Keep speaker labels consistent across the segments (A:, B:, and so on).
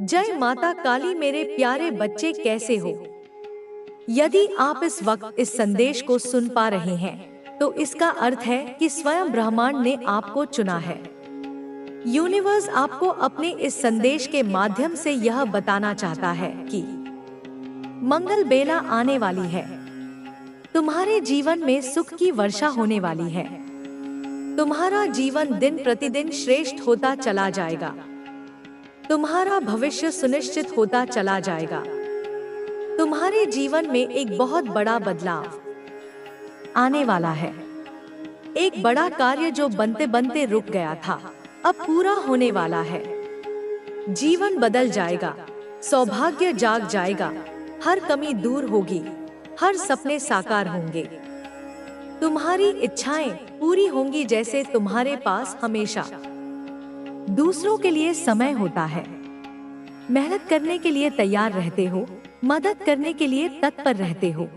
A: जय माता काली मेरे प्यारे बच्चे, कैसे हो? यदि आप इस वक्त इस संदेश को सुन पा रहे हैं तो इसका अर्थ है कि स्वयं ब्रह्मांड ने आपको चुना है। यूनिवर्स आपको अपने इस संदेश के माध्यम से यह बताना चाहता है कि मंगल बेला आने वाली है। तुम्हारे जीवन में सुख की वर्षा होने वाली है। तुम्हारा जीवन दिन प्रतिदिन श्रेष्ठ होता चला जाएगा। तुम्हारा भविष्य सुनिश्चित होता चला जाएगा। तुम्हारे जीवन में एक बहुत बड़ा बदलाव आने वाला है। एक बड़ा कार्य जो बनते बनते रुक गया था, अब पूरा होने वाला है। जीवन बदल जाएगा, सौभाग्य जाग जाएगा, हर कमी दूर होगी, हर सपने साकार होंगे। तुम्हारी इच्छाएं पूरी होंगी, जैसे तुम्हारे पास हमेशा दूसरों के लिए समय होता है। मेहनत करने के लिए तैयार रहते हो, मदद करने के लिए तत्पर रहते हो।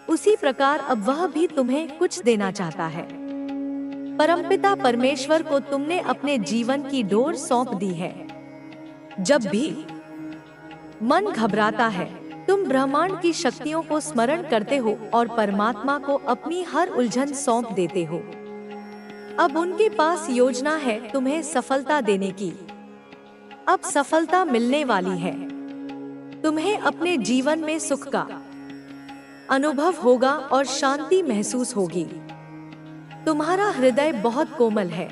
A: उसी प्रकार अब वह भी तुम्हें कुछ देना चाहता है। परमपिता परमेश्वर को तुमने अपने जीवन की डोर सौंप दी है। जब भी मन घबराता है, तुम ब्रह्मांड की शक्तियों को स्मरण करते हो और परमात्मा को अपनी हर उलझन सौंप देते हो। अब उनके पास योजना है तुम्हें सफलता देने की। अब सफलता मिलने वाली है। तुम्हें अपने जीवन में सुख का अनुभव होगा और शांति महसूस होगी। तुम्हारा हृदय बहुत कोमल है।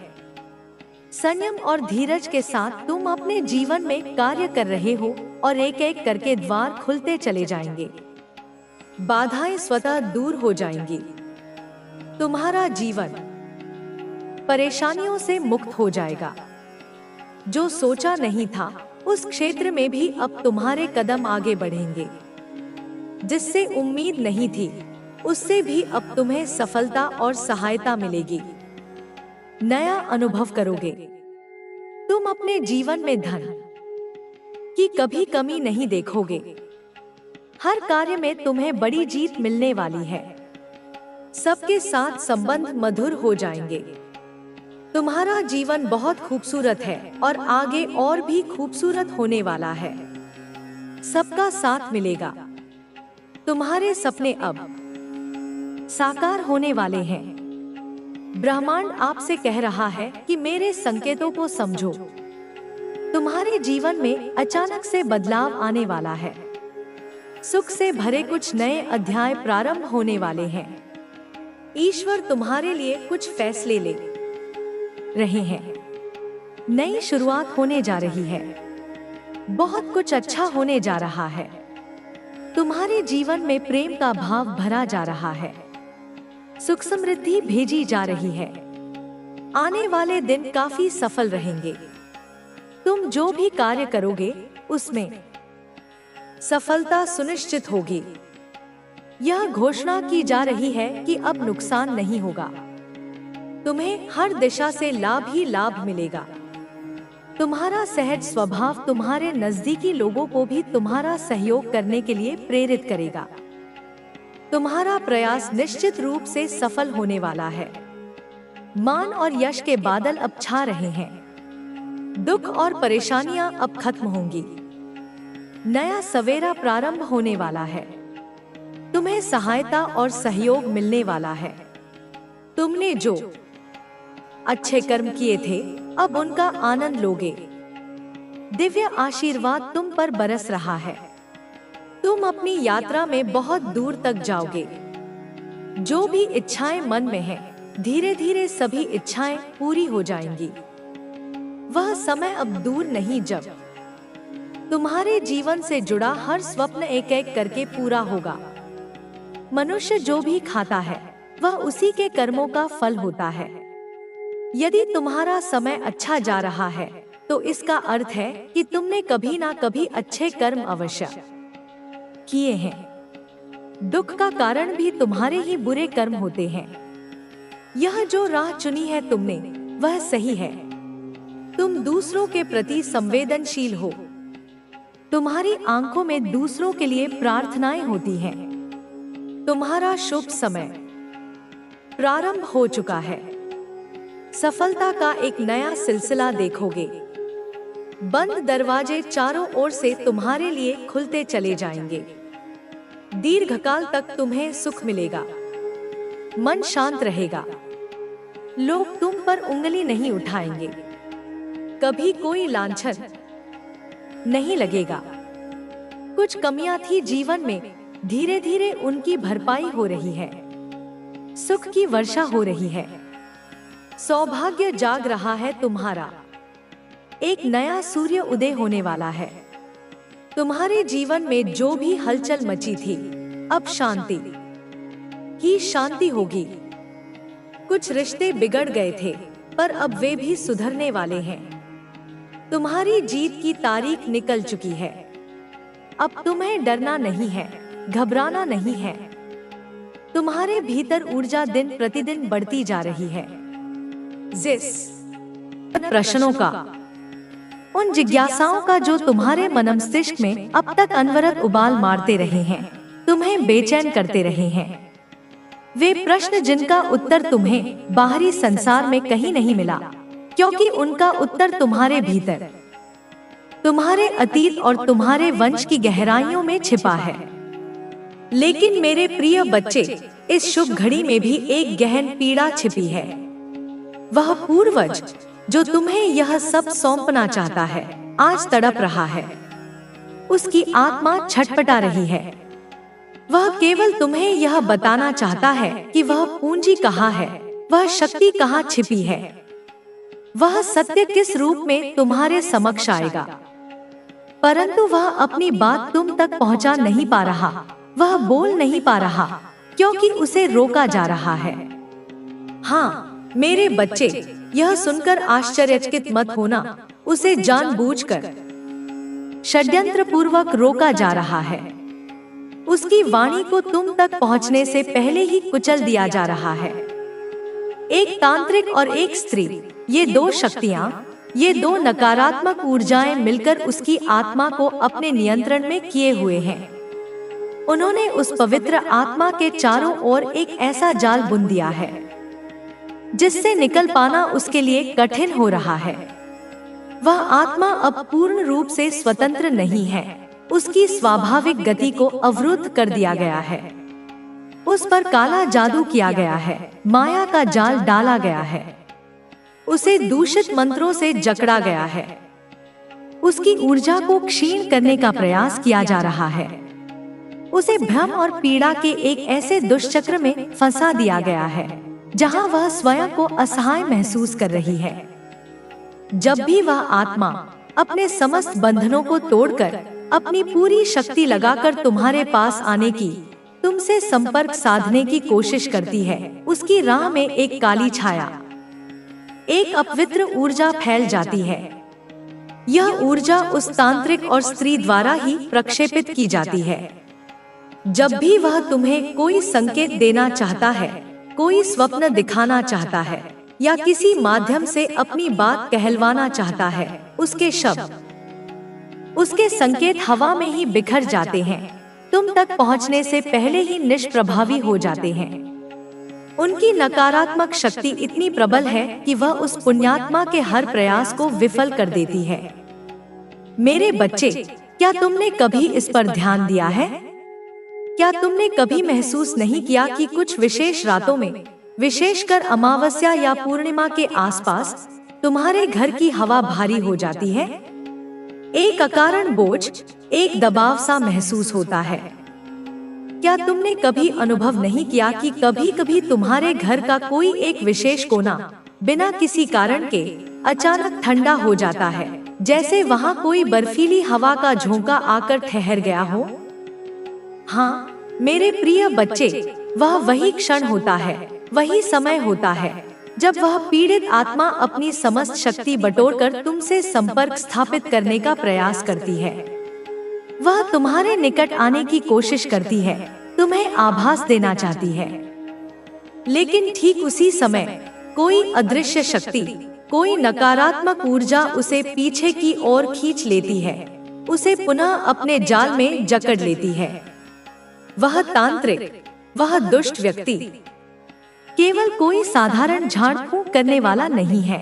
A: संयम और धीरज के साथ तुम अपने जीवन में कार्य कर रहे हो और एक एक करके द्वार खुलते चले जाएंगे। बाधाएं स्वतः दूर हो जाएंगी। तुम्हारा जीवन परेशानियों से मुक्त हो जाएगा। जो सोचा नहीं था उस क्षेत्र में भी अब तुम्हारे कदम आगे बढ़ेंगे। जिससे उम्मीद नहीं थी उससे भी अब तुम्हें सफलता और सहायता मिलेगी। नया अनुभव करोगे। तुम अपने जीवन में धन की कभी कमी नहीं देखोगे। हर कार्य में तुम्हें बड़ी जीत मिलने वाली है। सबके साथ संबंध मधुर हो जाएंगे। तुम्हारा जीवन बहुत खूबसूरत है और आगे और भी खूबसूरत होने वाला है। सबका साथ मिलेगा। तुम्हारे सपने अब साकार होने वाले हैं। ब्रह्मांड आपसे कह रहा है कि मेरे संकेतों को समझो। तुम्हारे जीवन में अचानक से बदलाव आने वाला है। सुख से भरे कुछ नए अध्याय प्रारंभ होने वाले हैं। ईश्वर तुम्हारे लिए कुछ फैसले ले रहे हैं। नई शुरुआत होने जा रही है। बहुत कुछ अच्छा होने जा रहा है। तुम्हारे जीवन में प्रेम का भाव भरा जा रहा है। सुख समृद्धि भेजी जा रही है। आने वाले दिन काफी सफल रहेंगे। तुम जो भी कार्य करोगे उसमें सफलता सुनिश्चित होगी। यह घोषणा की जा रही है कि अब नुकसान नहीं होगा। तुम्हें हर दिशा से लाभ ही लाभ मिलेगा। तुम्हारा सहज स्वभाव तुम्हारे नजदीकी लोगों को भी तुम्हारा सहयोग करने के लिए प्रेरित करेगा। तुम्हारा प्रयास निश्चित रूप से सफल होने वाला है। मान और यश के बादल अब छा रहे हैं। दुख और परेशानियां अब खत्म होंगी। नया सवेरा प्रारंभ होने वाला है। तुम्हें सहायता और सहयोग मिलने वाला है। तुमने जो अच्छे कर्म किए थे अब उनका आनंद लोगे। दिव्य आशीर्वाद तुम पर बरस रहा है। तुम अपनी यात्रा में बहुत दूर तक जाओगे। जो भी इच्छाएं मन में हैं, धीरे धीरे सभी इच्छाएं पूरी हो जाएंगी। वह समय अब दूर नहीं जब तुम्हारे जीवन से जुड़ा हर स्वप्न एक एक करके पूरा होगा। मनुष्य जो भी खाता है वह उसी के कर्मों का फल होता है। यदि तुम्हारा समय अच्छा जा रहा है तो इसका अर्थ है कि तुमने कभी ना कभी अच्छे कर्म अवश्य किए हैं। दुख का कारण भी तुम्हारे ही बुरे कर्म होते हैं। यह जो राह चुनी है तुमने वह सही है। तुम दूसरों के प्रति संवेदनशील हो। तुम्हारी आंखों में दूसरों के लिए प्रार्थनाएं होती हैं। तुम्हारा शुभ समय प्रारंभ हो चुका है। सफलता का एक नया सिलसिला देखोगे। बंद दरवाजे चारों ओर से तुम्हारे लिए खुलते चले जाएंगे। दीर्घकाल तक तुम्हें सुख मिलेगा, मन शांत रहेगा, लोग तुम पर उंगली नहीं उठाएंगे, कभी कोई लांछन नहीं लगेगा। कुछ कमियां थी जीवन में, धीरे धीरे उनकी भरपाई हो रही है, सुख की वर्षा हो रही है, सौभाग्य जाग रहा है तुम्हारा, एक नया सूर्य उदय होने वाला है। तुम्हारे जीवन में जो भी हलचल मची थी, अब शांति ही शांति होगी। कुछ रिश्ते बिगड़ गए थे, पर अब वे भी सुधरने वाले हैं। तुम्हारी जीत की तारीख निकल चुकी है। अब तुम्हें डरना नहीं है, घबराना नहीं है। तुम्हारे भीतर ऊर्जा दिन प्रतिदिन बढ़ती जा रही है। जिस प्रश्नों का, उन जिज्ञासाओं का जो तुम्हारे मनमस्तिष्क में अब तक अनवरत उबाल मारते रहे हैं, तुम्हें बेचैन करते रहे हैं, वे प्रश्न जिनका उत्तर तुम्हें बाहरी संसार में कहीं नहीं मिला, क्योंकि उनका उत्तर तुम्हारे भीतर, तुम्हारे अतीत और तुम्हारे वंश की गहराइयों में छिपा है। लेकिन मेरे प्रिय बच्चे, इस शुभ घड़ी में भी एक गहन पीड़ा छिपी है। वह पूर्वज जो तुम्हें यह सब सौंपना चाहता है, आज तड़प रहा है। उसकी आत्मा छटपटा रही है। वह केवल तुम्हें यह बताना चाहता है कि वह पूंजी कहाँ है, वह शक्ति कहाँ छिपी है, वह सत्य किस रूप में तुम्हारे समक्ष आएगा। परंतु वह अपनी बात तुम तक पहुँचा नहीं पा रहा, वह बोल नहीं पा रहा, क्योंकि उसे रोका जा रहा है। हाँ मेरे बच्चे, यह सुनकर आश्चर्यचकित मत होना, उसे जानबूझकर षड्यंत्र पूर्वक रोका जा रहा है। उसकी वाणी को तुम तक पहुंचने से पहले ही कुचल दिया जा रहा है। एक तांत्रिक और एक स्त्री, ये दो शक्तियां, ये दो नकारात्मक ऊर्जाएं मिलकर उसकी आत्मा को अपने नियंत्रण में किए हुए हैं। उन्होंने उस पवित्र आत्मा के चारों ओर एक ऐसा जाल बुन दिया है जिससे निकल पाना उसके लिए कठिन हो रहा है। वह आत्मा अब पूर्ण रूप से स्वतंत्र नहीं है। उसकी स्वाभाविक गति को अवरुद्ध कर दिया गया है। उस पर काला जादू किया गया है, माया का जाल डाला गया है, उसे दूषित मंत्रों से जकड़ा गया है, उसकी ऊर्जा को क्षीण करने का प्रयास किया जा रहा है, उसे भ्रम और पीड़ा के एक ऐसे दुष्चक्र में फंसा दिया गया है जहां वह स्वयं को असहाय महसूस कर रही है। जब भी वह आत्मा अपने समस्त बंधनों को तोड़कर अपनी पूरी शक्ति लगाकर तुम्हारे पास आने की, तुमसे संपर्क साधने की कोशिश करती है, उसकी राह में एक काली छाया, एक अपवित्र ऊर्जा फैल जाती है। यह ऊर्जा उस तांत्रिक और स्त्री द्वारा ही प्रक्षेपित की जाती है। जब भी वह तुम्हें कोई संकेत देना चाहता है, कोई स्वप्न दिखाना चाहता है या किसी माध्यम से अपनी बात कहलवाना चाहता है, उसके शब्द, उसके संकेत हवा में ही बिखर जाते हैं, तुम तक पहुंचने से पहले ही निष्प्रभावी हो जाते हैं। उनकी नकारात्मक शक्ति इतनी प्रबल है कि वह उस पुण्यात्मा के हर प्रयास को विफल कर देती है। मेरे बच्चे, क्या तुमने कभी इस पर ध्यान दिया है? क्या तुमने कभी महसूस नहीं किया कि कुछ विशेष रातों में, विशेषकर अमावस्या या पूर्णिमा के आसपास, तुम्हारे घर की हवा भारी हो जाती है? एक अकारण बोझ, एक दबाव सा महसूस होता है। क्या तुमने कभी अनुभव नहीं किया कि कभी-कभी तुम्हारे घर का कोई एक विशेष कोना बिना किसी कारण के अचानक ठंडा हो जाता है, जैसे वहाँ कोई बर्फीली हवा का झोंका आकर ठहर गया हो? हाँ मेरे प्रिय बच्चे, वह वही क्षण होता है, वही समय होता है जब वह पीड़ित आत्मा अपनी समस्त शक्ति बटोरकर तुमसे संपर्क स्थापित करने का प्रयास करती है। वह तुम्हारे निकट आने की कोशिश करती है, तुम्हें आभास देना चाहती है। लेकिन ठीक उसी समय कोई अदृश्य शक्ति, कोई नकारात्मक ऊर्जा उसे पीछे की ओर खींच लेती है, उसे पुनः अपने जाल में जकड़ लेती है। वह तांत्रिक, वह दुष्ट व्यक्ति केवल कोई साधारण झाड़ फूंक करने वाला नहीं है।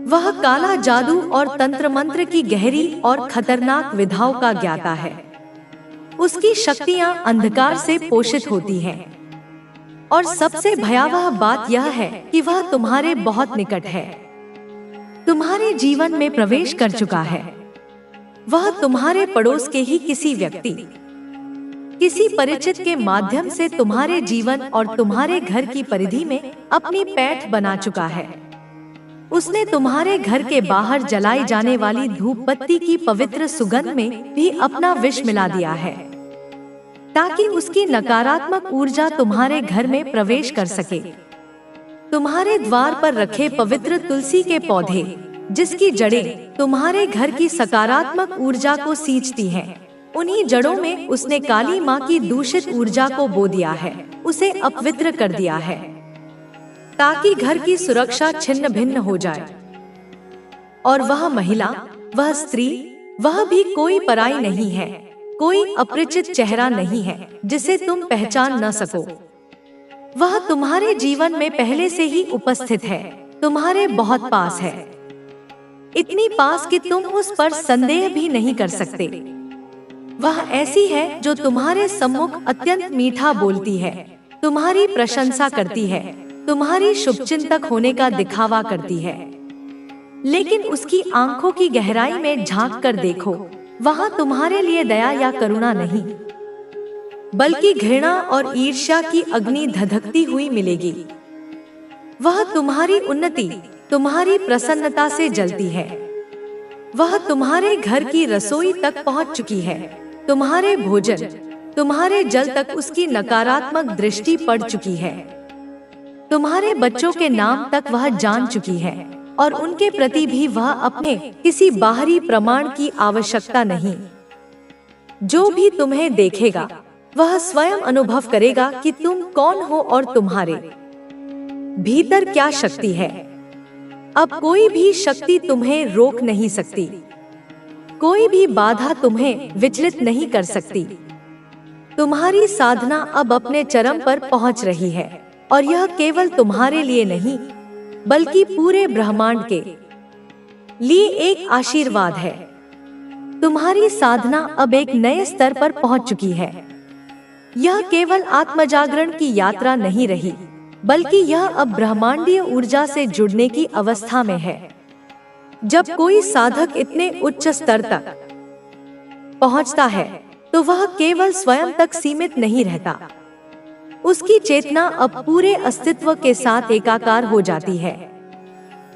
A: वह काला जादू और तंत्र मंत्र की गहरी और खतरनाक विधाओं का ज्ञाता है। उसकी शक्तियां अंधकार से पोषित होती हैं। और सबसे भयावह बात यह है कि वह तुम्हारे बहुत निकट है, तुम्हारे जीवन में प्रवेश कर चुका है। वह तुम्हारे पड़ोस के ही किसी व्यक्ति, किसी परिचित के माध्यम से तुम्हारे जीवन और तुम्हारे घर की परिधि में अपनी पैठ बना चुका है। उसने तुम्हारे घर के बाहर जलाई जाने वाली धूप बत्ती की पवित्र सुगंध में भी अपना विष मिला दिया है, ताकि उसकी नकारात्मक ऊर्जा तुम्हारे घर में प्रवेश कर सके। तुम्हारे द्वार पर रखे पवित्र तुलसी के पौधे, जिसकी जड़ें तुम्हारे घर की सकारात्मक ऊर्जा को सींचती हैं, उन्हीं जड़ों में उसने काली माँ की दूषित ऊर्जा को बो दिया है, उसे अपवित्र कर दिया है, ताकि घर की सुरक्षा छिन्न भिन्न हो जाए। और वह महिला, वह स्त्री, वह भी कोई पराई नहीं है, कोई अपरिचित चेहरा नहीं है जिसे तुम पहचान न सको। वह तुम्हारे जीवन में पहले से ही उपस्थित है, तुम्हारे बहुत पास है, इतनी पास कि तुम उस पर संदेह भी नहीं कर सकते। वह ऐसी है जो तुम्हारे सम्मुख अत्यंत मीठा बोलती है, तुम्हारी प्रशंसा करती है, तुम्हारी शुभचिंतक होने का दिखावा करती है। लेकिन उसकी आंखों की गहराई में झांक कर देखो, वहाँ तुम्हारे लिए दया या करुणा नहीं, बल्कि घृणा और ईर्ष्या की अग्नि धधकती हुई मिलेगी। वह तुम्हारी उन्नति, तुम्हारी प्रसन्नता से जलती है। वह तुम्हारे घर की रसोई तक पहुँच चुकी है, तुम्हारे भोजन, तुम्हारे जल तक उसकी नकारात्मक दृष्टि पड़ चुकी है। तुम्हारे बच्चों के नाम तक वह जान चुकी है, और उनके प्रति भी वह अपने किसी बाहरी प्रमाण की आवश्यकता नहीं। जो भी तुम्हें देखेगा वह स्वयं अनुभव करेगा कि तुम कौन हो और तुम्हारे भीतर क्या शक्ति है। अब कोई भी शक्ति तुम्हें रोक नहीं सकती, कोई भी बाधा तुम्हें विचलित नहीं कर सकती। तुम्हारी साधना अब अपने चरम पर पहुंच रही है, और यह केवल तुम्हारे लिए नहीं बल्कि पूरे ब्रह्मांड के लिए एक आशीर्वाद है। तुम्हारी साधना अब एक नए स्तर पर पहुंच चुकी है। यह केवल आत्मजागरण की यात्रा नहीं रही, बल्कि यह अब ब्रह्मांडीय ऊर्जा से जुड़ने की अवस्था में है। जब कोई साधक इतने उच्च स्तर तक पहुंचता है तो वह केवल स्वयं तक सीमित नहीं रहता, उसकी चेतना अब पूरे अस्तित्व के साथ एकाकार हो जाती है।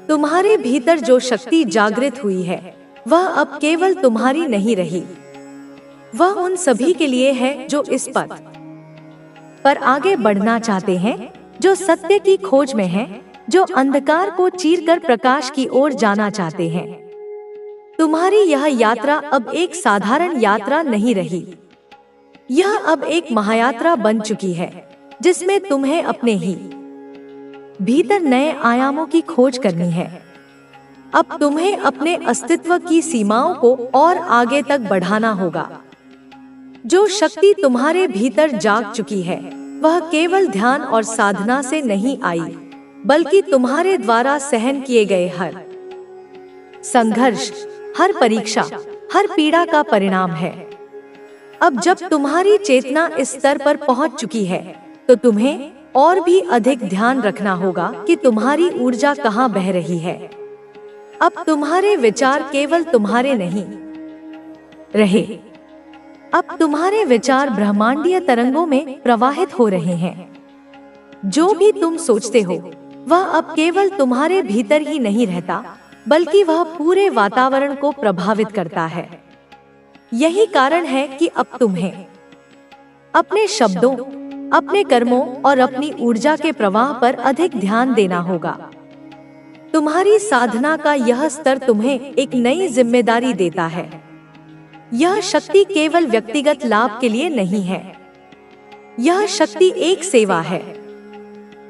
A: तुम्हारे भीतर जो शक्ति जागृत हुई है वह अब केवल तुम्हारी नहीं रही, वह उन सभी के लिए है जो इस पथ पर आगे बढ़ना चाहते हैं, जो सत्य की खोज में हैं, जो अंधकार को चीरकर प्रकाश की ओर जाना चाहते हैं। तुम्हारी यह यात्रा अब एक साधारण यात्रा नहीं रही, यह अब एक महायात्रा बन चुकी है, जिसमें तुम्हें अपने ही भीतर नए आयामों की खोज करनी है। अब तुम्हें अपने अस्तित्व की सीमाओं को और आगे तक बढ़ाना होगा। जो शक्ति तुम्हारे भीतर जाग चुकी है वह केवल ध्यान और साधना से नहीं आई, बल्कि तुम्हारे द्वारा सहन किए गए हर संघर्ष, हर परीक्षा, हर पीड़ा का परिणाम है। अब जब तुम्हारी चेतना इस स्तर पर पहुंच चुकी है तो तुम्हें और भी अधिक ध्यान रखना होगा कि तुम्हारी ऊर्जा कहाँ बह रही है। अब तुम्हारे विचार केवल तुम्हारे नहीं रहे, अब तुम्हारे विचार ब्रह्मांडीय तरंगों में प्रवाहित हो रहे हैं। जो भी तुम सोचते हो वह अब केवल तुम्हारे भीतर ही नहीं रहता, बल्कि वह पूरे वातावरण को प्रभावित करता है। यही कारण है कि अब तुम्हें अपने शब्दों, अपने कर्मों और अपनी ऊर्जा के प्रवाह पर अधिक ध्यान देना होगा। तुम्हारी साधना का यह स्तर तुम्हें एक नई जिम्मेदारी देता है। यह शक्ति केवल व्यक्तिगत लाभ के लिए नहीं है, यह शक्ति एक सेवा है,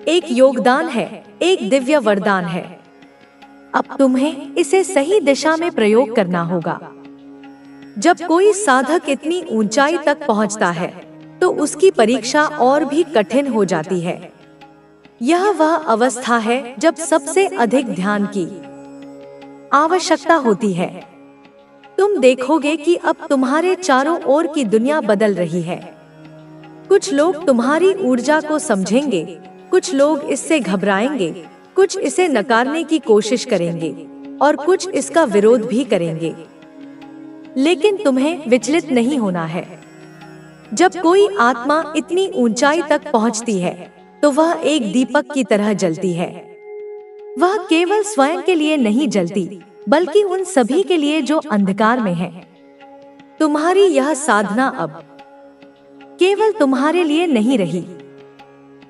A: एक योगदान है, एक दिव्य वरदान है। अब तुम्हें इसे सही दिशा में प्रयोग करना होगा। जब कोई साधक इतनी ऊंचाई तक पहुंचता है तो उसकी परीक्षा और भी कठिन हो जाती है। यह वह अवस्था है जब सबसे अधिक ध्यान की आवश्यकता होती है। तुम देखोगे कि अब तुम्हारे चारों ओर की दुनिया बदल रही है। कुछ लोग तुम्हारी ऊर्जा को समझेंगे, कुछ लोग इससे घबराएंगे, कुछ इसे नकारने की कोशिश करेंगे और कुछ इसका विरोध भी करेंगे। लेकिन तुम्हें विचलित नहीं होना है। जब कोई आत्मा इतनी ऊंचाई तक पहुंचती है तो वह एक दीपक की तरह जलती है। वह केवल स्वयं के लिए नहीं जलती, बल्कि उन सभी के लिए जो अंधकार में हैं। तुम्हारी यह साधना अब केवल तुम्हारे लिए नहीं रही।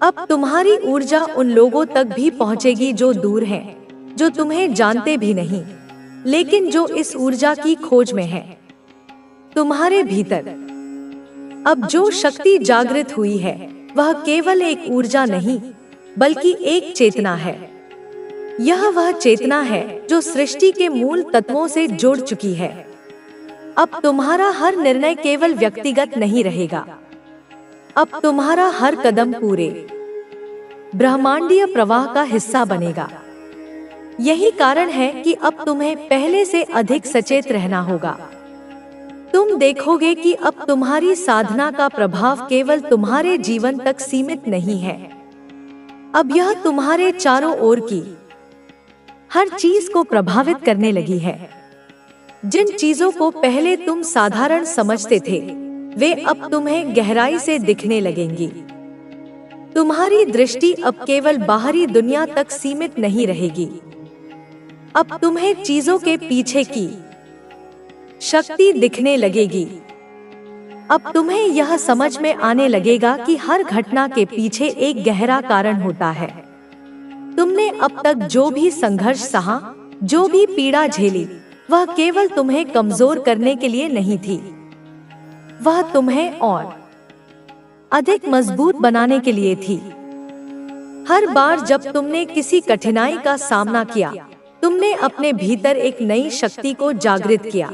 A: अब तुम्हारी ऊर्जा उन लोगों तक भी पहुंचेगी जो दूर हैं, जो तुम्हें जानते भी नहीं, लेकिन जो इस ऊर्जा की खोज में हैं। तुम्हारे भीतर अब जो शक्ति जागृत हुई है वह केवल एक ऊर्जा नहीं, बल्कि एक चेतना है। यह वह चेतना है जो सृष्टि के मूल तत्वों से जुड़ चुकी है। अब तुम्हारा हर निर्णय केवल व्यक्तिगत नहीं रहेगा। अब तुम्हारा हर कदम पूरे ब्रह्मांडीय प्रवाह का हिस्सा बनेगा। यही कारण है कि अब तुम्हें पहले से अधिक सचेत रहना होगा। तुम देखोगे कि अब तुम्हारी साधना का प्रभाव केवल तुम्हारे जीवन तक सीमित नहीं है। अब यह तुम्हारे चारों ओर की हर चीज को प्रभावित करने लगी है। जिन चीजों को पहले तुम साधारण समझते थे, वे अब तुम्हें गहराई से दिखने लगेंगी। तुम्हारी दृष्टि अब केवल बाहरी दुनिया तक सीमित नहीं रहेगी। अब तुम्हें चीजों के पीछे की शक्ति दिखने लगेगी। अब तुम्हें यह समझ में आने लगेगा कि हर घटना के पीछे एक गहरा कारण होता है। तुमने अब तक जो भी संघर्ष सहा, जो भी पीड़ा झेली, वह केवल तुम्हें कमजोर करने के लिए नहीं थी। वह तुम्हें और अधिक मजबूत बनाने के लिए थी। हर बार जब तुमने किसी कठिनाई का सामना किया, तुमने अपने भीतर एक नई शक्ति को जागृत किया।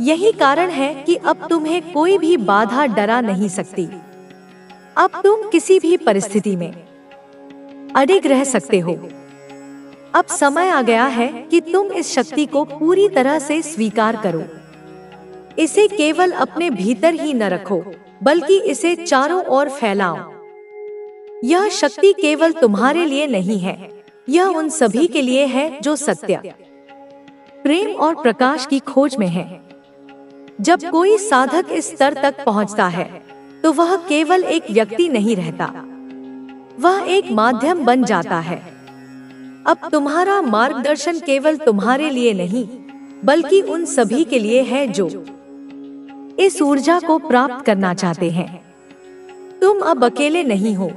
A: यही कारण है कि अब तुम्हें कोई भी बाधा डरा नहीं सकती। अब तुम किसी भी परिस्थिति में अडिग रह सकते हो। अब समय आ गया है कि तुम इस शक्ति को पूरी तरह से स्वीकार करो। इसे केवल अपने भीतर ही न रखो, बल्कि इसे चारों ओर फैलाओ। यह शक्ति केवल तुम्हारे लिए नहीं है, यह उन सभी के लिए है जो सत्य, प्रेम और प्रकाश की खोज में है। जब कोई साधक इस स्तर तक पहुंचता है, तो वह केवल एक व्यक्ति नहीं रहता, वह एक माध्यम बन जाता है। अब तुम्हारा मार्गदर्शन केवल तुम्हारे लिए नहीं, बल्कि उन सभी के लिए है जो इस ऊर्जा को प्राप्त करना चाहते हैं। तुम अब अकेले नहीं हो।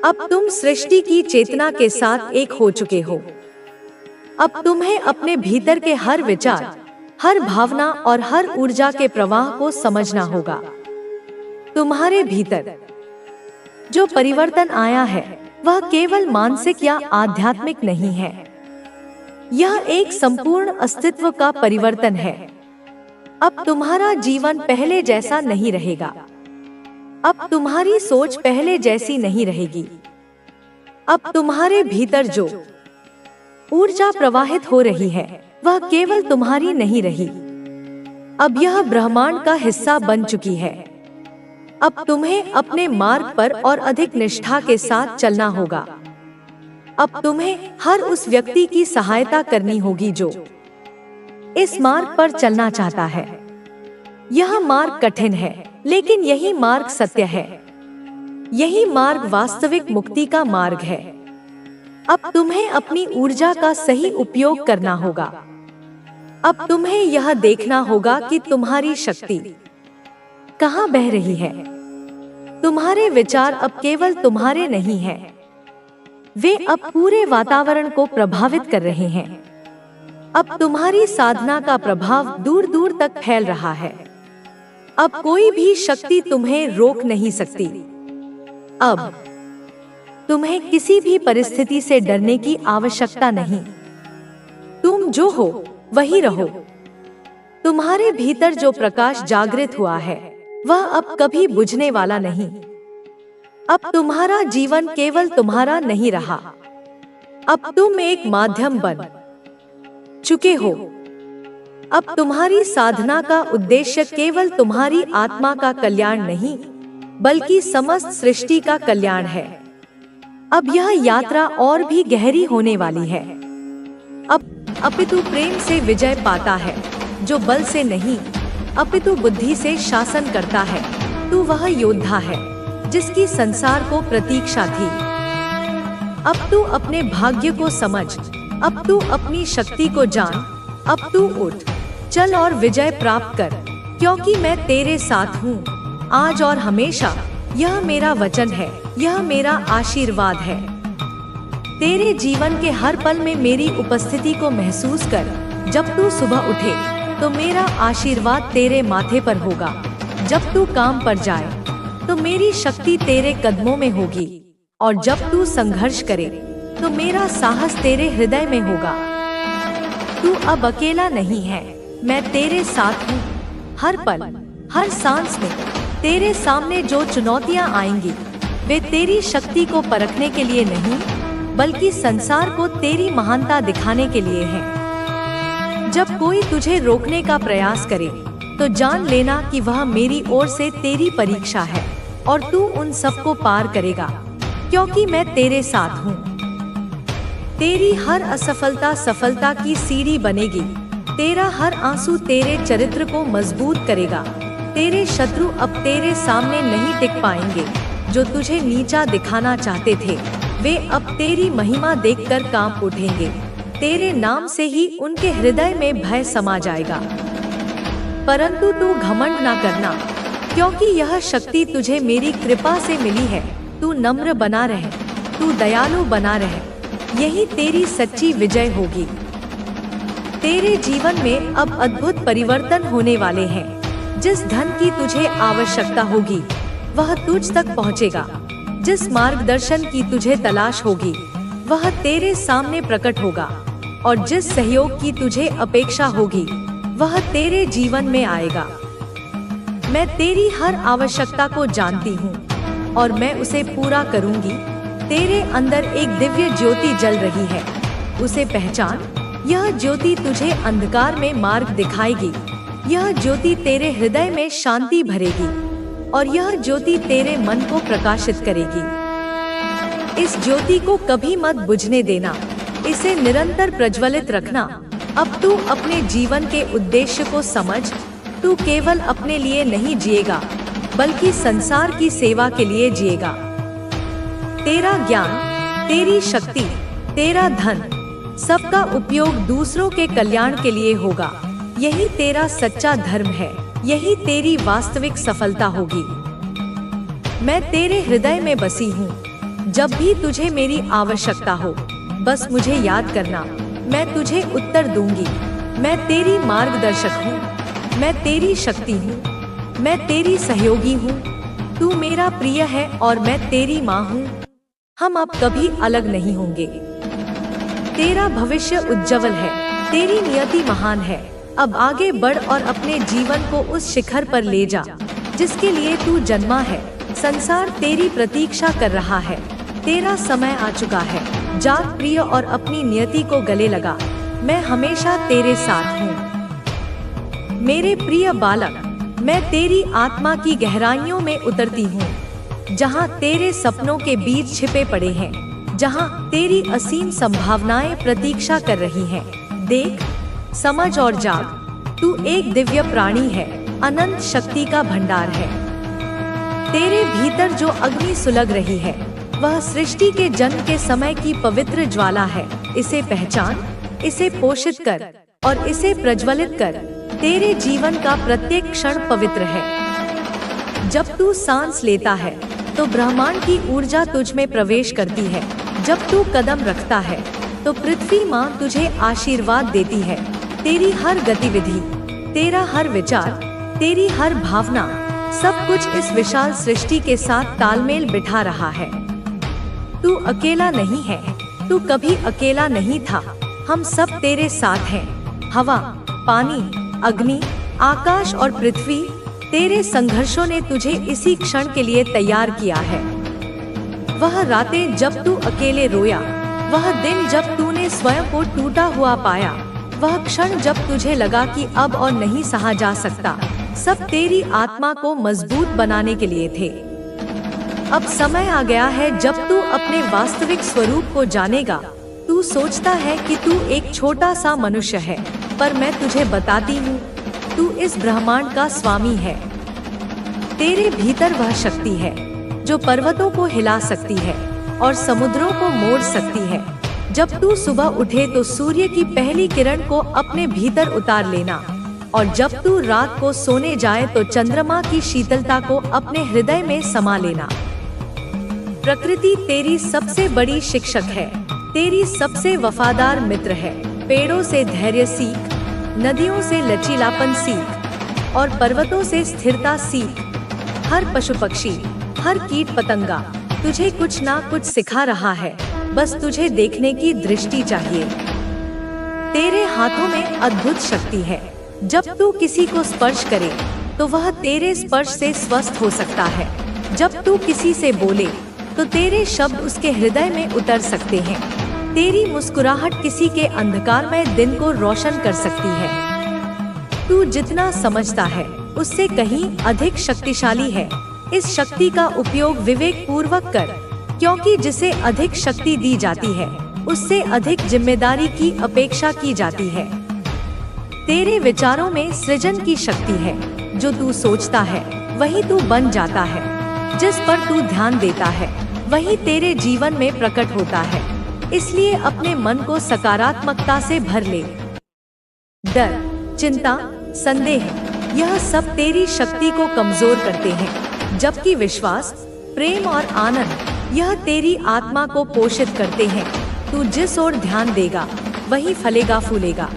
A: अब तुम सृष्टि की चेतना के साथ एक हो चुके हो। अब तुम्हें अपने भीतर के हर विचार, हर भावना और हर ऊर्जा के प्रवाह को समझना होगा। तुम्हारे भीतर जो परिवर्तन आया है, वह केवल मानसिक या आध्यात्मिक नहीं है। यह एक संपूर्ण अस्तित्व का परिवर्तन है। अब तुम्हारा जीवन पहले जैसा नहीं रहेगा। अब तुम्हारी सोच पहले जैसी नहीं रहेगी। अब तुम्हारे भीतर जो ऊर्जा प्रवाहित हो रही है, वह केवल तुम्हारी नहीं रही। अब यह ब्रह्मांड का हिस्सा बन चुकी है। अब तुम्हें अपने मार्ग पर और अधिक निष्ठा के साथ चलना होगा। अब तुम्हें हर उस व्यक्ति की सहायता करनी होगी जो इस मार्ग पर चलना चाहता है। यह मार्ग कठिन है, लेकिन यही मार्ग सत्य है। यही मार्ग वास्तविक मुक्ति का मार्ग है। अब तुम्हें अपनी ऊर्जा का सही उपयोग करना होगा। अब तुम्हें यह देखना होगा कि तुम्हारी शक्ति कहाँ बह रही है। तुम्हारे विचार अब केवल तुम्हारे नहीं हैं, वे अब पूरे वातावरण को प्रभावित कर रहे हैं। अब तुम्हारी साधना का प्रभाव दूर दूर तक फैल रहा है। अब कोई भी शक्ति तुम्हें रोक नहीं सकती। अब तुम्हें किसी भी परिस्थिति से डरने की आवश्यकता नहीं। तुम जो हो वही रहो। तुम्हारे भीतर जो प्रकाश जागृत हुआ है, वह अब कभी बुझने वाला नहीं। अब तुम्हारा जीवन केवल तुम्हारा नहीं रहा। अब तुम एक माध्यम बन चुके हो। अब तुम्हारी साधना का उद्देश्य केवल तुम्हारी आत्मा का कल्याण नहीं, बल्कि समस्त सृष्टि का कल्याण है। अब यह यात्रा और भी गहरी होने वाली है। अब अपितु प्रेम से विजय पाता है, जो बल से नहीं, अपितु बुद्धि से शासन करता है। तू वह योद्धा है जिसकी संसार को प्रतीक्षा थी। अब तू अपने भाग्य को समझ, अब तू अपनी शक्ति को जान। अब तू उठ, चल और विजय प्राप्त कर, क्योंकि मैं तेरे साथ हूँ आज और हमेशा। यह मेरा वचन है, यह मेरा आशीर्वाद है। तेरे जीवन के हर पल में मेरी उपस्थिति को महसूस कर। जब तू सुबह उठे तो मेरा आशीर्वाद तेरे माथे पर होगा। जब तू काम पर जाए तो मेरी शक्ति तेरे कदमों में होगी, और जब तू संघर्ष करे तो मेरा साहस तेरे हृदय में होगा। तू अब अकेला नहीं है, मैं तेरे साथ हूँ। हर पल, हर सांस में तेरे सामने जो चुनौतियाँ आएंगी, वे तेरी शक्ति को परखने के लिए नहीं, बल्कि संसार को तेरी महानता दिखाने के लिए हैं। जब कोई तुझे रोकने का प्रयास करे, तो जान लेना कि वह मेरी ओर से तेरी परीक्षा है, और तू उन सबको पार करेगा, क्योंकि मैं तेरे साथ हूँ। तेरी हर असफलता सफलता की सीढ़ी बनेगी। तेरा हर आंसू तेरे चरित्र को मजबूत करेगा। तेरे शत्रु अब तेरे सामने नहीं टिक पाएंगे। जो तुझे नीचा दिखाना चाहते थे, वे अब तेरी महिमा देखकर कांप उठेंगे। तेरे नाम से ही उनके हृदय में भय समा जाएगा। परंतु तू घमंड ना करना, क्योंकि यह शक्ति तुझे मेरी कृपा से मिली है। तू नम्र बना रहे, तू दयालु बना रहे, यही तेरी सच्ची विजय होगी। तेरे जीवन में अब अद्भुत परिवर्तन होने वाले हैं। जिस धन की तुझे आवश्यकता होगी, वह तुझ तक पहुंचेगा। जिस मार्गदर्शन की तुझे तलाश होगी, वह तेरे सामने प्रकट होगा, और जिस सहयोग की तुझे अपेक्षा होगी, वह तेरे जीवन में आएगा। मैं तेरी हर आवश्यकता को जानती हूँ, और मैं उसे पूरा करूँगी। तेरे अंदर एक दिव्य ज्योति जल रही है, उसे पहचान। यह ज्योति तुझे अंधकार में मार्ग दिखाएगी। यह ज्योति तेरे हृदय में शांति भरेगी, और यह ज्योति तेरे मन को प्रकाशित करेगी। इस ज्योति को कभी मत बुझने देना, इसे निरंतर प्रज्वलित रखना। अब तू अपने जीवन के उद्देश्य को समझ। तू केवल अपने लिए नहीं जिएगा, बल्कि संसार की सेवा के लिए जिएगा। तेरा ज्ञान, तेरी शक्ति, तेरा धन, सबका उपयोग दूसरों के कल्याण के लिए होगा। यही तेरा सच्चा धर्म है, यही तेरी वास्तविक सफलता होगी। मैं तेरे हृदय में बसी हूँ। जब भी तुझे मेरी आवश्यकता हो, बस मुझे याद करना, मैं तुझे उत्तर दूंगी। मैं तेरी मार्गदर्शक हूँ, मैं तेरी शक्ति हूँ, मैं तेरी सहयोगी हूँ। तू मेरा प्रिय है और मैं तेरी माँ हूँ। हम अब कभी अलग नहीं होंगे। तेरा भविष्य उज्जवल है, तेरी नियति महान है। अब आगे बढ़ और अपने जीवन को उस शिखर पर ले जा जिसके लिए तू जन्मा है। संसार तेरी प्रतीक्षा कर रहा है। तेरा समय आ चुका है। जाग प्रिय और अपनी नियति को गले लगा। मैं हमेशा तेरे साथ हूँ। मेरे प्रिय बालक, मैं तेरी आत्मा की गहराइयों में उतरती हूँ, जहाँ तेरे सपनों के बीज छिपे पड़े हैं, जहाँ तेरी असीम संभावनाएं प्रतीक्षा कर रही हैं। देख, समझ और जाग। तू एक दिव्य प्राणी है, अनंत शक्ति का भंडार है। तेरे भीतर जो अग्नि सुलग रही है, वह सृष्टि के जन्म के समय की पवित्र ज्वाला है। इसे पहचान, इसे पोषित कर और इसे प्रज्वलित कर। तेरे जीवन का प्रत्येक क्षण पवित्र है। जब तू सांस लेता है तो ब्रह्मांड की ऊर्जा तुझ में प्रवेश करती है। जब तू कदम रखता है तो पृथ्वी माँ तुझे आशीर्वाद देती है। तेरी हर गतिविधि, तेरा हर विचार, तेरी हर भावना, सब कुछ इस विशाल सृष्टि के साथ तालमेल बिठा रहा है। तू अकेला नहीं है, तू कभी अकेला नहीं था। हम सब तेरे साथ हैं। हवा, पानी, अग्नि, आकाश और पृथ्वी, तेरे संघर्षों ने तुझे इसी क्षण के लिए तैयार किया है। वह रातें जब तू अकेले रोया, वह दिन जब तूने स्वयं को टूटा हुआ पाया, वह क्षण जब तुझे लगा कि अब और नहीं सहा जा सकता, सब तेरी आत्मा को मजबूत बनाने के लिए थे। अब समय आ गया है जब तू अपने वास्तविक स्वरूप को जानेगा। तू सोचता है कि तू एक छोटा सा मनुष्य है, पर मैं तुझे बताती हूँ, तू इस ब्रह्मांड का स्वामी है। तेरे भीतर वह शक्ति है जो पर्वतों को हिला सकती है और समुद्रों को मोड़ सकती है। जब तू सुबह उठे तो सूर्य की पहली किरण को अपने भीतर उतार लेना, और जब तू रात को सोने जाए तो चंद्रमा की शीतलता को अपने हृदय में समा लेना। प्रकृति तेरी सबसे बड़ी शिक्षक है, तेरी सबसे वफादार मित्र है। पेड़ों से धैर्य सीख, नदियों से लचीलापन सीख और पर्वतों से स्थिरता सीख। हर पशु पक्षी, हर कीट पतंगा तुझे कुछ ना कुछ सिखा रहा है, बस तुझे देखने की दृष्टि चाहिए। तेरे हाथों में अद्भुत शक्ति है। जब तू किसी को स्पर्श करे तो वह तेरे स्पर्श से स्वस्थ हो सकता है। जब तू किसी से बोले तो तेरे शब्द उसके हृदय में उतर सकते हैं। तेरी मुस्कुराहट किसी के अंधकारमय दिन को रोशन कर सकती है। तू जितना समझता है उससे कहीं अधिक शक्तिशाली है। इस शक्ति का उपयोग विवेक पूर्वक कर, क्योंकि जिसे अधिक शक्ति दी जाती है उससे अधिक जिम्मेदारी की अपेक्षा की जाती है। तेरे विचारों में सृजन की शक्ति है। जो तू सोचता है वही तू बन जाता है। जिस पर तू ध्यान देता है वही तेरे जीवन में प्रकट होता है। इसलिए अपने मन को सकारात्मकता से भर ले। डर, चिंता, संदेह, यह सब तेरी शक्ति को कमजोर करते हैं, जबकि विश्वास, प्रेम और आनंद यह तेरी आत्मा को पोषित करते हैं। तू जिस ओर ध्यान देगा वही फलेगा फूलेगा।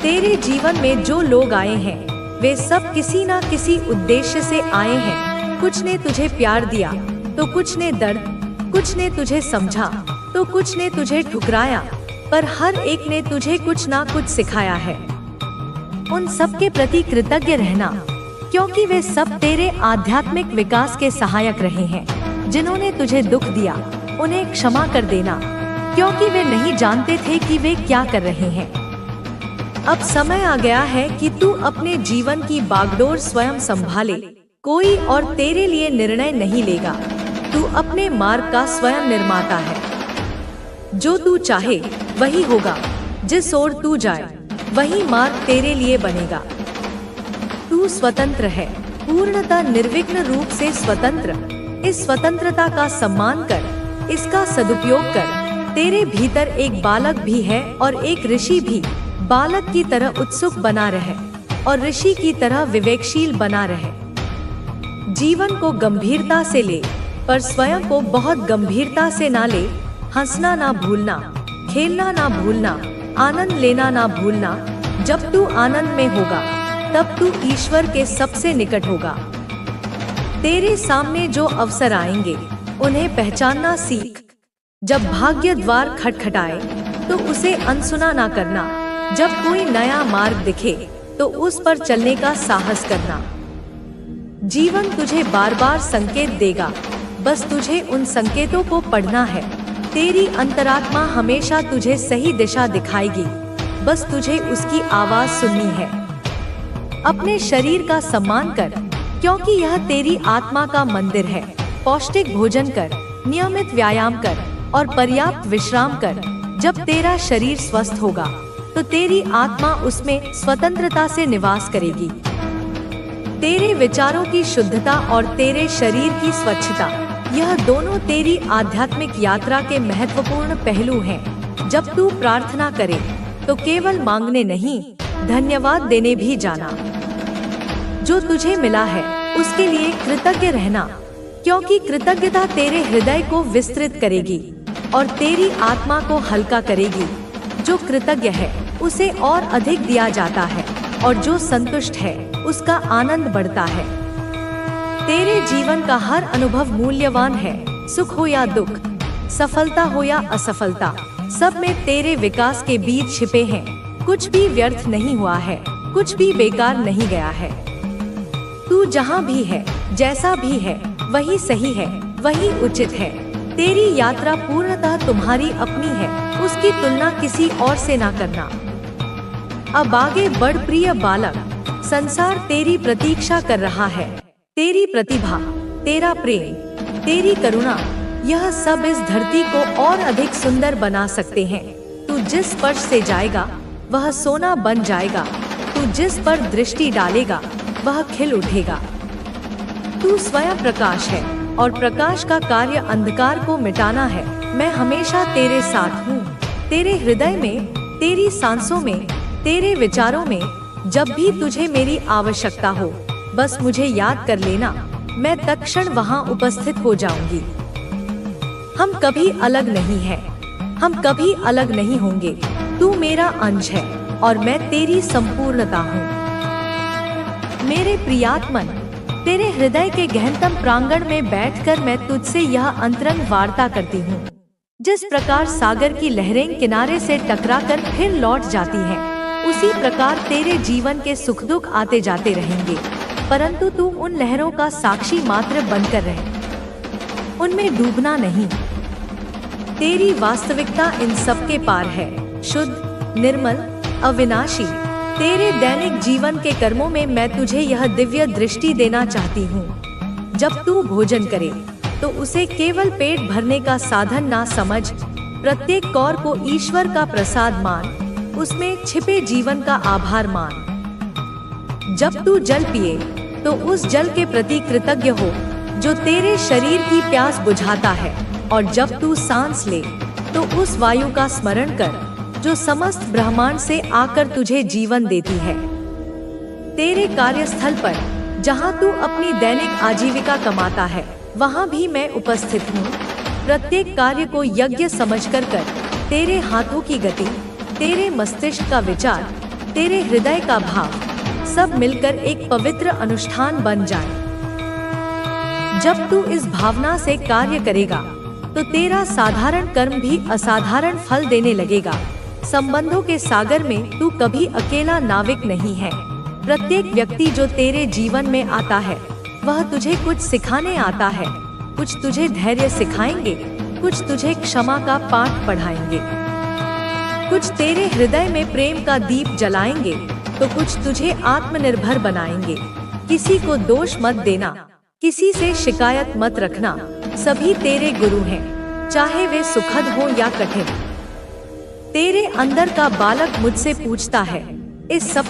A: तेरे जीवन में जो लोग आए हैं वे सब किसी न किसी उद्देश्य से आए हैं। कुछ ने तुझे प्यार दिया तो कुछ ने दर्द, कुछ ने तुझे समझा तो कुछ ने तुझे ठुकराया, पर हर एक ने तुझे कुछ ना कुछ सिखाया है। उन सब के प्रति कृतज्ञ रहना, क्योंकि वे सब तेरे आध्यात्मिक विकास के सहायक रहे हैं। जिन्होंने तुझे दुख दिया उन्हें क्षमा कर देना, क्योंकि वे नहीं जानते थे कि वे क्या कर रहे हैं। अब समय आ गया है कि तू अपने जीवन की बागडोर स्वयं संभाले। कोई और तेरे लिए निर्णय नहीं लेगा। तू अपने मार्ग का स्वयं निर्माता है। जो तू चाहे वही होगा। जिस ओर तू जाए वही मार्ग तेरे लिए बनेगा। तू स्वतंत्र है, पूर्णतः निर्विघ्न रूप से स्वतंत्र। इस स्वतंत्रता का सम्मान कर, इसका सदुपयोग कर। तेरे भीतर एक बालक भी है और एक ऋषि भी। बालक की तरह उत्सुक बना रहे और ऋषि की तरह विवेकशील बना रहे। जीवन को गंभीरता से ले, पर स्वयं को बहुत गंभीरता से ना ले। हंसना ना भूलना, खेलना ना भूलना, आनंद लेना ना भूलना। जब तू आनंद में होगा तब तू ईश्वर के सबसे निकट होगा। तेरे सामने जो अवसर आएंगे उन्हें पहचानना सीख। जब भाग्य द्वार खटखटाए तो उसे अनसुना ना करना। जब कोई नया मार्ग दिखे तो उस पर चलने का साहस करना। जीवन तुझे बार बार संकेत देगा, बस तुझे उन संकेतों को पढ़ना है। तेरी अंतरात्मा हमेशा तुझे सही दिशा दिखाएगी, बस तुझे उसकी आवाज सुननी है। अपने शरीर का सम्मान कर, क्योंकि यह तेरी आत्मा का मंदिर है। पौष्टिक भोजन कर, नियमित व्यायाम कर और पर्याप्त विश्राम कर। जब तेरा शरीर स्वस्थ होगा तो तेरी आत्मा उसमें स्वतंत्रता से निवास करेगी। तेरे विचारों की शुद्धता और तेरे शरीर की स्वच्छता, यह दोनों तेरी आध्यात्मिक यात्रा के महत्वपूर्ण पहलू हैं। जब तू प्रार्थना करे तो केवल मांगने नहीं, धन्यवाद देने भी जाना। जो तुझे मिला है उसके लिए कृतज्ञ रहना, क्योंकि कृतज्ञता तेरे हृदय को विस्तृत करेगी और तेरी आत्मा को हल्का करेगी। जो कृतज्ञ है उसे और अधिक दिया जाता है, और जो संतुष्ट है उसका आनंद बढ़ता है। तेरे जीवन का हर अनुभव मूल्यवान है। सुख हो या दुख, सफलता हो या असफलता, सब में तेरे विकास के बीज छिपे हैं। कुछ भी व्यर्थ नहीं हुआ है, कुछ भी बेकार नहीं गया है। तू जहाँ भी है, जैसा भी है, वही सही है, वही उचित है। तेरी यात्रा पूर्णतः तुम्हारी अपनी है, उसकी तुलना किसी और से ना करना। अब आगे बढ़ प्रिय बालक, संसार तेरी प्रतीक्षा कर रहा है। तेरी प्रतिभा, तेरा प्रेम, तेरी करुणा, यह सब इस धरती को और अधिक सुंदर बना सकते हैं। तू जिस स्पर्श से जाएगा वह सोना बन जाएगा। तू जिस पर दृष्टि डालेगा वह खिल उठेगा। तू स्वयं प्रकाश है और प्रकाश का कार्य अंधकार को मिटाना है। मैं हमेशा तेरे साथ हूँ, तेरे हृदय में, तेरी सांसों में, तेरे विचारों में। जब भी तुझे मेरी आवश्यकता हो बस मुझे याद कर लेना, मैं तत्क्षण वहाँ उपस्थित हो जाऊंगी। हम कभी अलग नहीं हैं, हम कभी अलग नहीं होंगे। तू मेरा अंश है और मैं तेरी संपूर्णता हूँ। मेरे प्रियात्मन, तेरे हृदय के गहनतम प्रांगण में बैठकर मैं तुझसे यह अंतरंग वार्ता करती हूँ। जिस प्रकार सागर की लहरें किनारे से टकराकर फिर लौट जाती हैं, उसी प्रकार तेरे जीवन के सुख दुख आते जाते रहेंगे, परंतु तू उन लहरों का साक्षी मात्र बनकर रहे, उनमें डूबना नहीं। तेरी वास्तविकता इन सब के पार है, शुद्ध, निर्मल, अविनाशी। तेरे दैनिक जीवन के कर्मों में मैं तुझे यह दिव्य दृष्टि देना चाहती हूँ। जब तू भोजन करे तो उसे केवल पेट भरने का साधन ना समझ, प्रत्येक कौर को ईश्वर का प्रसाद मान, उसमें छिपे जीवन का आभार मान। जब तू जल पिए तो उस जल के प्रति कृतज्ञ हो जो तेरे शरीर की प्यास बुझाता है, और जब तू सांस ले तो उस वायु का स्मरण कर जो समस्त ब्रह्मांड से आकर तुझे जीवन देती है। तेरे कार्यस्थल पर जहाँ तू अपनी दैनिक आजीविका कमाता है वहाँ भी मैं उपस्थित हूँ। प्रत्येक कार्य को यज्ञ समझकर कर, तेरे हाथों की गति, तेरे मस्तिष्क का विचार, तेरे हृदय का भाव सब मिलकर एक पवित्र अनुष्ठान बन जाए। जब तू इस भावना से कार्य करेगा तो तेरा साधारण कर्म भी असाधारण फल देने लगेगा। संबंधों के सागर में तू कभी अकेला नाविक नहीं है। प्रत्येक व्यक्ति जो तेरे जीवन में आता है वह तुझे कुछ सिखाने आता है। कुछ तुझे धैर्य सिखाएंगे, कुछ तुझे क्षमा का पाठ पढ़ाएंगे, कुछ तेरे हृदय में प्रेम का दीप जलाएंगे, तो कुछ तुझे आत्मनिर्भर बनाएंगे। किसी को दोष मत देना, किसी से शिकायत मत रखना। सभी तेरे गुरु हैं, चाहे वे सुखद हो या कठिन। तेरे अंदर का बालक मुझसे पूछता है, इस सब